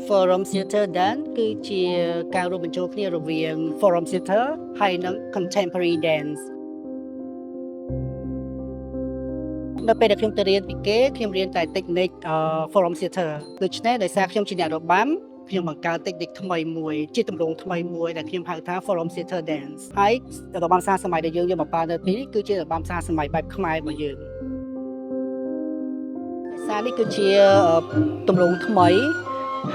Forum Theatre Dance គឺជាការរួមបញ្ចូលគ្នារវាង Forum Theatre ហើយនិង Contemporary Dance នៅពេលដែលខ្ញុំទៅរៀនពីគេខ្ញុំរៀនតែ technique Forum Theatre ដូច្នេះដោយសារខ្ញុំជាអ្នករបាំខ្ញុំបង្កើត technique ថ្មីមួយជាទម្រង់ថ្មីមួយដែលខ្ញុំហៅថា Forum Theatre Dance ហើយរបាំសារសម័យដែលយើងយកមកប្រើនៅទីនេះគឺជារបាំសារសម័យបែបខ្មែររបស់យើងសារនេះគឺជាទម្រង់ថ្មី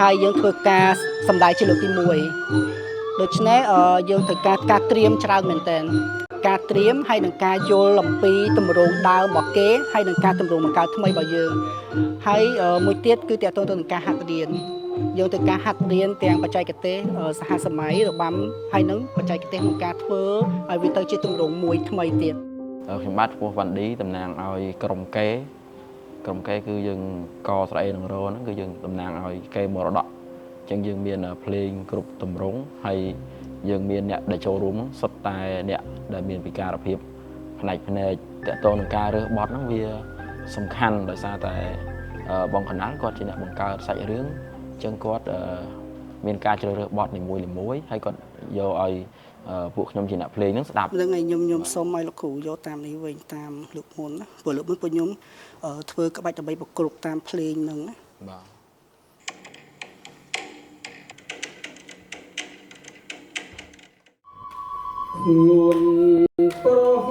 ហើយយើងធ្វើការសម្ដែងជាលើកទី1ដូច្នេះយើងត្រូវការត្រៀមច្រើនមែនទែនការត្រៀមហើយនឹងការយល់អំពីទម្រង់ដើមរបស់គេហើយនឹងការទម្រង់បង្កើតថ្មីរបស់យើងហើយមួយទៀតគឺទាក់ទងទៅនឹងការហាត់រៀនយើងត្រូវការហាត់រៀនទាំងបច្ចេកទេសសហសម័យរបាំហើយនឹងបច្ចេកទេសក្នុងការធ្វើឲ្យវាទៅជាទម្រង់មួយថ្មីទៀតខ្ញុំបាទឈ្មោះវ៉ាន់ឌីតំណាងឲ្យក្រុមគេគឺយើងកស្រែនឹងរហ្នឹងគឺយើងតំណាងឲ្យគេមរតកអញ្ចឹងយើងមានភ្លេងគ្រប់ទម្រង់ហើយយើងមានអ្នកដែលចូលរួមសុទ្ធតែអ្នកដែលមានពិការភាពផ្នែកតកតងនឹងការរើសបទហ្នឹងវាសំខាន់ដោយសារតែបងកណាល់គាត់ជាអ្នកបង្កើតសាច់រឿងអញ្ចឹងគាត់មានការជ្រើសរើសបទនីមួយហើយគាត់យកឲ្យពួកខ្ញុំជាអ្នកភ្លេងហ្នឹងស្ដាប់ហ្នឹងហើយខ្ញុំសូមឲ្យលោកគ្រូយកតាមនេះវិញតាមលោកមុនណាព្រោះលោកមុនពួកខ្ញុំធ្វើក្បាច់ដើម្បីប្រគ្រប់តាមភ្លេងហ្នឹងណាបាទខ្លួនប្រុស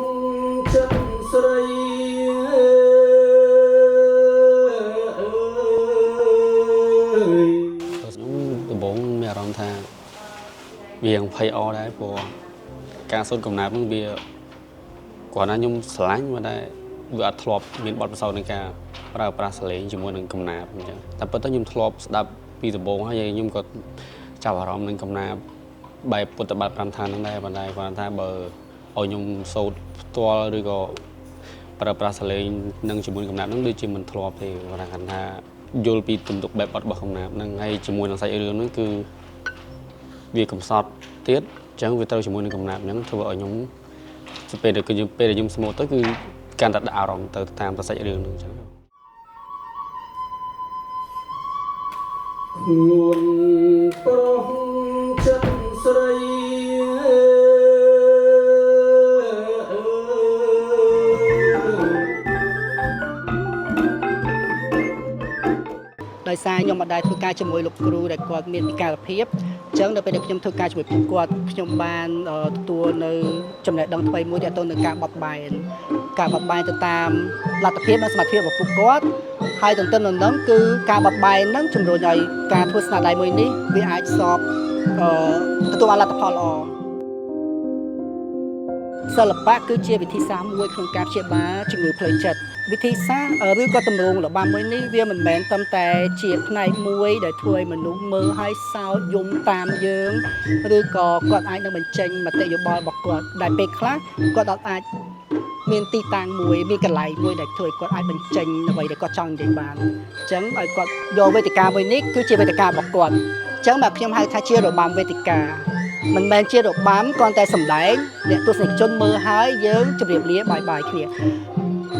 ចិត្តស្រីដំបូងមានអារម្មណ៍ថាវាភ័យអរដែរព្រោះការសូត្រកំណាព្យហ្នឹងវាគាត់ណាខ្ញុំស្រឡាញ់មកដែរវាអត់ធ្លាប់មានបទពិសោធន៍នៃការប្រើប្រាស់សលេងជាមួយនឹងកំណាព្យអញ្ចឹងតែប៉ុន្តែខ្ញុំធ្លាប់ស្ដាប់ពីដំបូងហើយខ្ញុំក៏ចាប់អារម្មណ៍នឹងកំណាព្យបែបពុទ្ធបទ5ឋានហ្នឹងដែរប៉ុន្តែគាត់ថាបើឲ្យខ្ញុំសូត្រផ្ទាល់ឬក៏ប្រើប្រាស់សលេងនឹងជាមួយនឹងកំណាព្យហ្នឹងដូចជាមិនធ្លាប់ទេគាត់ថាយល់ពីទំនុកបែបបទរបស់កំណាព្យហ្នឹងហើយជាមួយនឹងសាច់រឿងហ្នឹងគឺវាកំសត់ទៀតអញ្ចឹងវាត្រូវជាមួយនឹងកំណាព្យហ្នឹងធ្វើឲ្យខ្ញុំពេលដែលខ្ញុំស្មូតទៅគឺកាន់តែដាក់អារម្មណ៍ទៅតាមសាច់រឿងហ្នឹងអញ្ចឹងខ្លួនប្រុសចិត្តស្រីដោយសារខ្ញុំមិនដែលធ្វើការជាមួយលោកគ្រូដែលគាត់មានពិការភាពអញ្ចឹងនៅពេលដែលខ្ញុំធ្វើការជាមួយពួកគាត់ខ្ញុំបានទទួលនៅចំណេះដឹងថ្មីមួយទាក់ទងនឹងការបត់បែនទៅតាមលទ្ធភាពនិងសមត្ថភាពរបស់ពួកគាត់ហើយទន្ទឹមនឹងហ្នឹងគឺការបត់បែនហ្នឹងជំរុញឲ្យការធ្វើស្នាដៃមួយនេះវាអាចសពទទួលបានលទ្ធផលល្អសិល្បៈគឺជាវិធីសាស្ត្រមួយក្នុងការព្យាបាលជំងឺផ្លូវចិត្តវិធីសាស្ត្រឬក៏ទម្រង់របាំមួយនេះវាមិនមែនត្រឹមតែជាផ្នែកមួយដែលធ្វើឲ្យមនុស្សមើលឲ្យសោតយំតាមយើងឬក៏គាត់អាចនឹងបញ្ចេញមតិយោបល់របស់គាត់ដែលពេលខ្លះគាត់អាចមានទីតាំងមួយមានកន្លែងមួយដែលធ្វើឲ្យគាត់អាចបញ្ចេញអ្វីដែលគាត់ចង់និយាយបានអញ្ចឹងឲ្យគាត់យកវេទិកាមួយនេះគឺជាវេទិការបស់គាត់អញ្ចឹងបាទខ្ញុំហៅថាជារបាំវេទិកាមិនមែនជារបាំគ្រាន់តែសម្ដែងអ្នកទស្សនិកជនមើលហើយយើងជម្រាបលាបាយគ្នា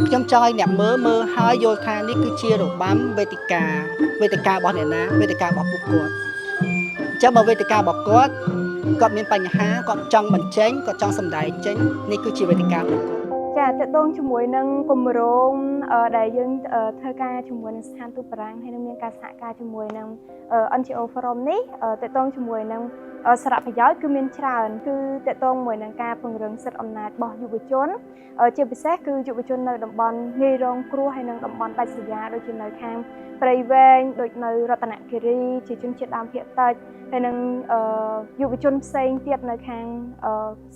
ខ្ញុំចង់ឲ្យអ្នកមើលហើយយល់ថានេះគឺជារបាំវេទិការបស់អ្នកណាវេទិការបស់ពួកគាត់អញ្ចឹងបើវេទិការបស់គាត់មានបញ្ហាគាត់ចង់បញ្ចេញគាត់ចង់សម្ដែងចេញនេះគឺជាវេទិការបស់គាត់ចាតកតងជាមួយនឹងគម្រោងដែលយើងធ្វើការជាមួយនឹងស្ថានទូតបារាំងហើយនឹងមានការសហការជាមួយនឹង NGO Forum នេះតកតងជាមួយនឹងសារៈប្រយោជន៍គឺមានច្រើនគឺតកតងមួយនឹងការពង្រឹងសិទ្ធិអំណាចរបស់យុវជនជាពិសេសគឺយុវជននៅតំបន់ងាយរងគ្រោះហើយនឹងតំបន់ដាច់ស្រយាលដូចជានៅខាងព្រៃវែងដូចនៅរតនគិរីជាជនជាតិដើមភាគតិចហើយនឹងយុវជនផ្សេងទៀតនៅខាង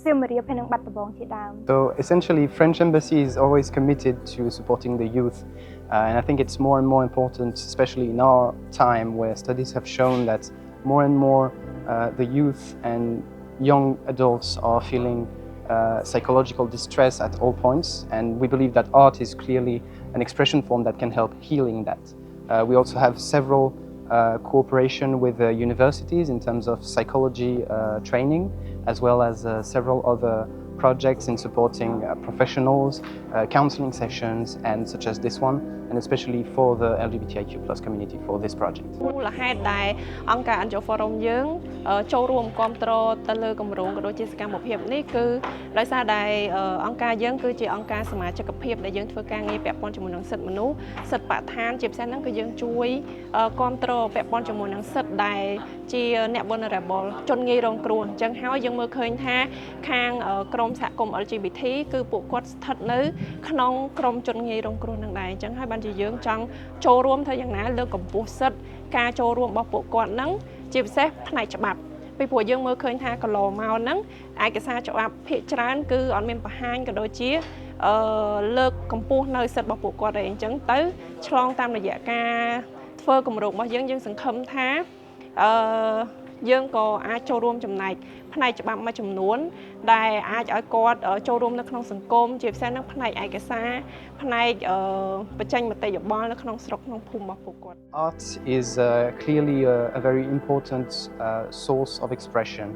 សៀមរាបហើយនឹងបាត់ដំបងជាដើម So essentially French Embassy is always committed to supporting the youth and I think it's more and more important especially in our time where studies have shown that more and more the youth and young adults are feeling psychological distress at all points and we believe that art is clearly an expression form that can help healing that. We also have several cooperation with universities in terms of psychology training as well as several other projects in supporting professionals, counseling sessions, and such as this one, and especially for the LGBTIQ+ community for this project. មូលហេតុដែលអង្គការ NGO Forum យើងចូលរួមគ្រប់គ្រងទៅលើគម្រោងក៏ដូចជាសកម្មភាពនេះគឺដោយសារតែអង្គការយើងគឺជាអង្គការសមាជិកភាពដែលយើងធ្វើការងារពាក់ព័ន្ធជាមួយនឹងសិទ្ធិមនុស្សសិទ្ធិបរិស្ថានជាពិសេសហ្នឹងគឺយើងជួយគ្រប់គ្រងពាក់ព័ន្ធជាមួយនឹងសិទ្ធិដែលជាអ្នក vulnerable ជនងាយរងគ្រោះអញ្ចឹងហើយយើងមើលឃើញថាខាងក្រមសហគមន៍ LGBT គឺពួកគាត់ស្ថិតនៅក្នុងក្រមជនងាយរងគ្រោះនឹងដែរអញ្ចឹងហើយបានជាយើងចង់ចូលរួមធ្វើយ៉ាងណាលើកកម្ពស់សិទ្ធិការចូលរួមរបស់ពួកគាត់ហ្នឹងជាពិសេសផ្នែកច្បាប់ពីព្រោះយើងមើលឃើញថាកន្លងមកហ្នឹងឯកសារច្បាប់ភាគច្រើនគឺអត់មានបង្ហាញក៏ដូចជាលើកកម្ពស់នៅសិទ្ធិរបស់ពួកគាត់ទេអញ្ចឹងទៅឆ្លងតាមរយៈការធ្វើគម្រោងរបស់យើងសង្ឃឹមថាយើងក៏អាចចូលរួមចំណែកផ្នែកច្បាប់មួយចំនួនដែលអាចឲ្យគាត់ចូលរួមនៅក្នុងសង្គមជាពិសេសនឹងផ្នែកឯកសារផ្នែកបញ្ចេញមតិយោបល់នៅក្នុងស្រុកក្នុងភូមិរបស់ពួកគាត់ Art is clearly a very important source of expression.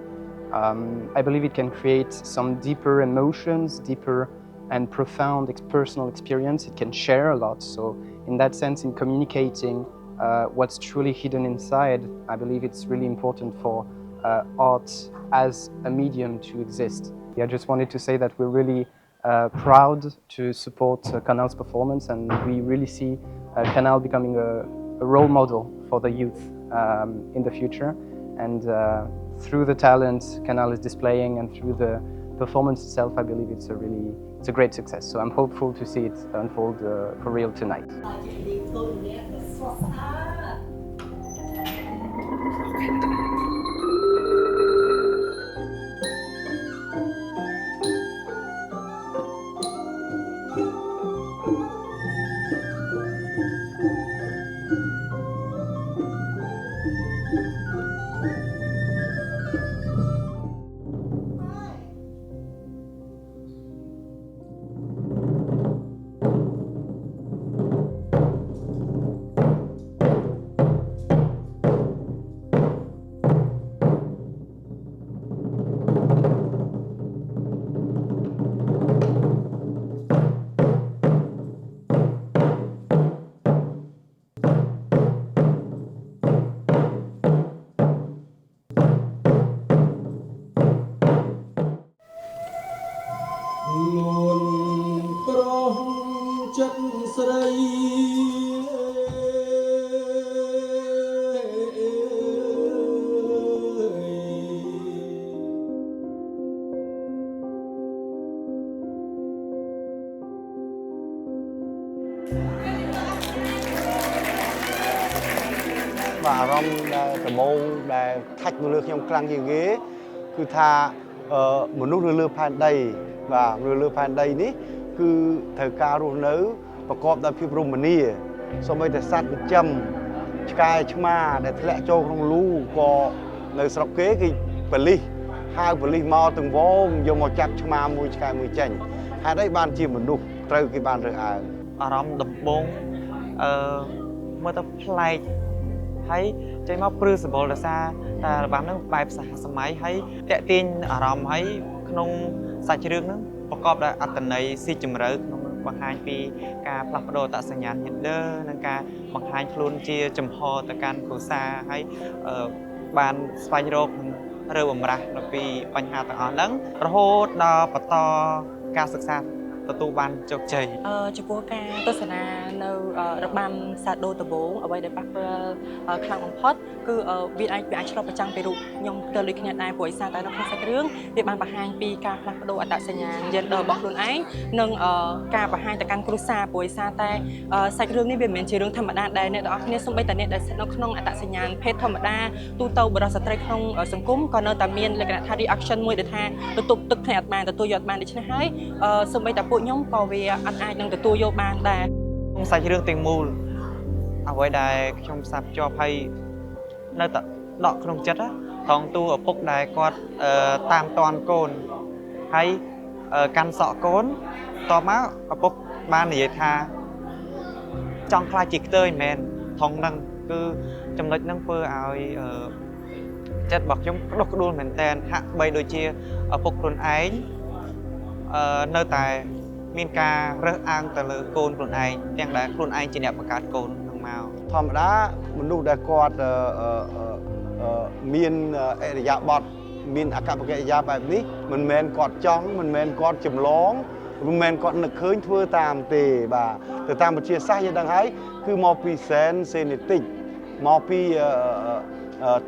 I believe it can create some deeper emotions, deeper and profound personal experience. It can share a lot. So in that sense, in communicating what's truly hidden inside, I believe it's really important for art as a medium to exist. I just wanted to say that we're really proud to support Canal's performance, and we really see Canal becoming a role model for the youth in the future. And through the talent Canal is displaying and through the performance itself, I believe it's a great success. So I'm hopeful to see it unfold for real tonight. បាទអារម្មណ៍ដែលដំបូងដែលថាច់មកលើខ្ញុំខ្លាំងជាងគេគឺថាមនុស្សនៅលើផែនដីបាទនៅលើផែនដីនេះគឺត្រូវការរស់នៅប្រកបដោយភាពរមនាសូម្បីតែសត្វចិញ្ចឹមឆ្កែឆ្មាដែលធ្លាក់ចូលក្នុងលូក៏នៅស្រុកគេគឺប៉ូលីសហៅប៉ូលីសមកទាំងវងយកមកចាប់ឆ្មាមួយឆ្កែមួយចេញហេតុអីបានជាមនុស្សត្រូវគេបានរើសអើងអារម្មណ៍ដំបូងមើលទៅប្លែកហើយចេញមកព្រឺសម្បល់ដោយសារតែរបាំហ្នឹងបែបសហសម័យហើយតាក់ទាញអារម្មណ៍ហើយក្នុងសាច់រឿងហ្នឹងប្រកបដោយអត្ថន័យស៊ីជម្រៅក្នុងបង្ហាញពីការផ្លាស់ប្ដូរអត្តសញ្ញាណ gender និងការបង្ហាញខ្លួនជាចំហទៅកាន់គ្រួសារហើយបានស្វែងរករើបំរាស់នៅពីបញ្ហាទាំងអស់ហ្នឹងរហូតដល់បន្តការសិក្សាទទួលបានជោគជ័យចំពោះការទស្សនានៅរបាំសាដូដំបូងអ្វីដែលប៉ះពាល់ខ្លាំងបំផុតគឺវាអាចឆ្លុះបញ្ចាំងពីរូបខ្ញុំទៅដូចគ្នាដែរព្រោះឯសារតែនៅក្នុងសាច់រឿងវាបានបង្ហាញពីការផ្លាស់ប្ដូរអត្តសញ្ញាណ gender របស់ខ្លួនឯងនិងការបង្ហាញទៅកាន់គ្រួសារព្រោះឯសារតែសាច់រឿងនេះវាមិនមែនជារឿងធម្មតាដែរអ្នកទាំងអស់គ្នាសូម្បីតែអ្នកដែលស្ថិតនៅក្នុងអត្តសញ្ញាណភេទធម្មតាទូទៅបុរសស្ត្រីក្នុងសង្គមក៏នៅតែមានលក្ខណៈថា reaction មួយដែលថាទទួលទឹកគ្នាអត់បានទទួលយកបានដូច្នេះហើយសូម្បីតែពួកខ្ញុំក៏វាអត់អាចនឹងទទួលយកបានដែរក្នុងសាច់រឿងទាំងមូលអ្វីដែលខ្ញុំផ្សារភ្ជាប់ហើយនៅតែដកក្នុងចិត្តត្រង់តួឪពុកដែលគាត់តាមតាន់កូនហើយកាន់សក់កូនតមកឪពុកបាននិយាយថាចង់ខ្លាចជាខ្ទើយមិនមែនថងហ្នឹងគឺចំណុចហ្នឹងធ្វើឲ្យចិត្តរបស់ខ្ញុំក្តុកក្តួលមែនតើហាក់បីដូចជាឪពុកខ្លួនឯង នៅតែមានការរើសអើងទៅលើកូនខ្លួនឯងទាំងដែលខ្លួនឯងជាអ្នកបង្កើតកូននឹងមក ធម្មតាមនុស្សដែលគាត់មានអរិយាប័ត្រមានអកប្បកិរិយាបែបនេះមិនមែនគាត់ចង់មិនមែនគាត់ចម្លងមិនមែនគាត់នឹកឃើញធ្វើតាមទេបាទទៅតាមវិទ្យាសាស្ត្រយើងដឹងហើយគឺមកពីសែនសេនេតិកមកពី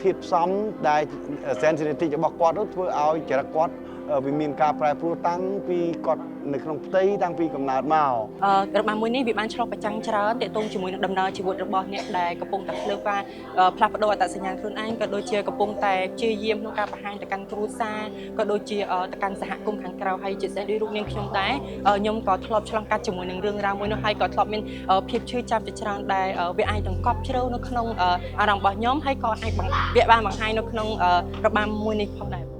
ធាតុផ្សំដែលសែនសេនេតិករបស់គាត់នោះធ្វើឲ្យចរិតគាត់វាមានការប្រែប្រួលតាំងពីគាត់នៅក្នុងផ្ទៃតាំងពីកំណើតមក របាំមួយនេះវាបានឆ្លុះប្រចាំងច្រើនទាក់ទងជាមួយនឹងដំណើរជីវិតរបស់អ្នកដែលកំពុងតែភ្លើបការផ្លាស់ប្ដូរអត្តសញ្ញាណខ្លួនឯងក៏ដូចជាកំពុងតែព្យាយាមក្នុងការបង្ហាញទៅកាន់គ្រួសារក៏ដូចជាទៅកាន់សហគមន៍ខាងក្រៅហើយជាពិសេសដូចរូបនាងខ្ញុំដែរខ្ញុំក៏ធ្លាប់ឆ្លងកាត់ជាមួយនឹងរឿងរ៉ាវមួយនោះហើយក៏ធ្លាប់មានភាពឈឺចាប់ជាច្រើនដែលវាអាចទាំងកប់ជ្រៅនៅក្នុងអារម្មណ៍របស់ខ្ញុំហើយក៏អាចវាបានបង្ហាញនៅក្នុងរបាំមួយនេះផងដែរ